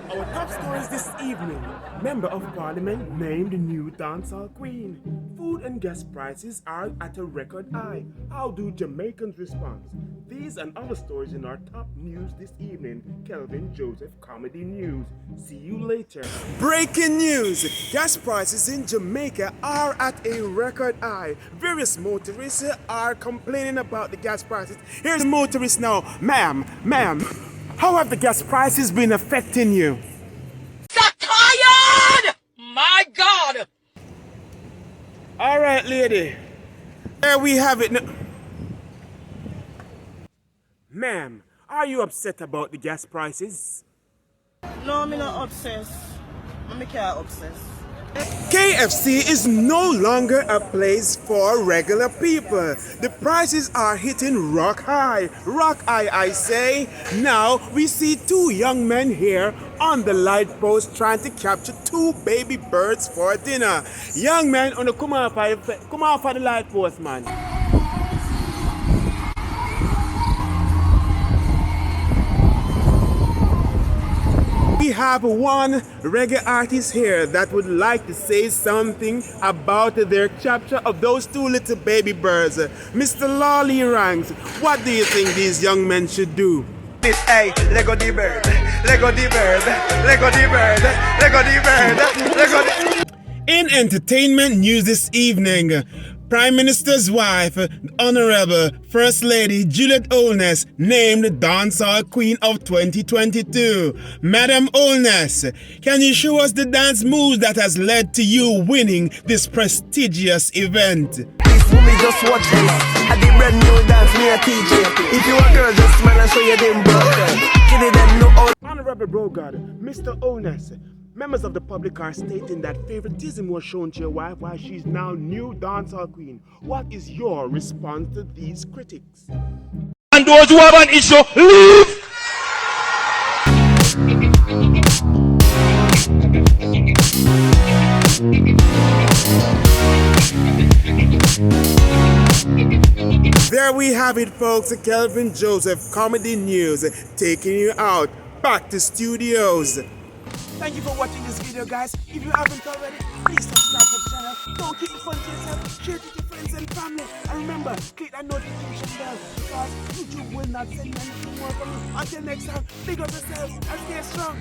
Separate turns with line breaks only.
Our top stories this evening. Member of Parliament named new dancehall queen. Food and gas prices are at a record high. How do Jamaicans respond? These and other stories in our top news this evening. Kelvin Joseph Comedy News. See you later. Breaking news! Gas prices in Jamaica are at a record high. Various motorists are complaining about the gas prices. Here's the motorist now. Ma'am, how have the gas prices been affecting you?
Tired! My God!
All right, lady. There we have it. Ma'am, are you upset about the gas prices?
No, I'm not obsessed. I'm not obsessed.
KFC is no longer a place for regular people. The prices are hitting rock high. Rock high, I say. Now we see two young men here on the light post trying to capture two baby birds for dinner. Young men on the come off of the light post, man. We have one reggae artist here that would like to say something about their capture of those two little baby birds. Mr. Lolly Ranks, what do you think these young men should do?
Hey, Lego the bird, Lego the bird, Lego the bird, Lego the bird, Lego the...
In entertainment news this evening, Prime Minister's wife, Honorable First Lady Juliet Holness, named Dancehall Queen of 2022. Madam Holness, can you show us the dance moves that has led to you winning this prestigious event?
This movie just watch this. I did brand new dance, me a teacher. If you a girl, just man, I show you them brother. Give it them no out.
Honorable Brogard, Mr. Holness, members of the public are stating that favoritism was shown to your wife while she's now new dancehall queen. What is your response to these critics?
And those who have an issue, leave!
There we have it, folks. Kelvin Joseph Comedy News taking you out back to studios. Thank you for watching this video, guys. If you haven't already, please subscribe to the channel. Don't keep it fun to yourself. Share it with your friends and family. And remember, click that notification bell because YouTube will not send you anything more from you. Until next time, big up yourselves and stay strong.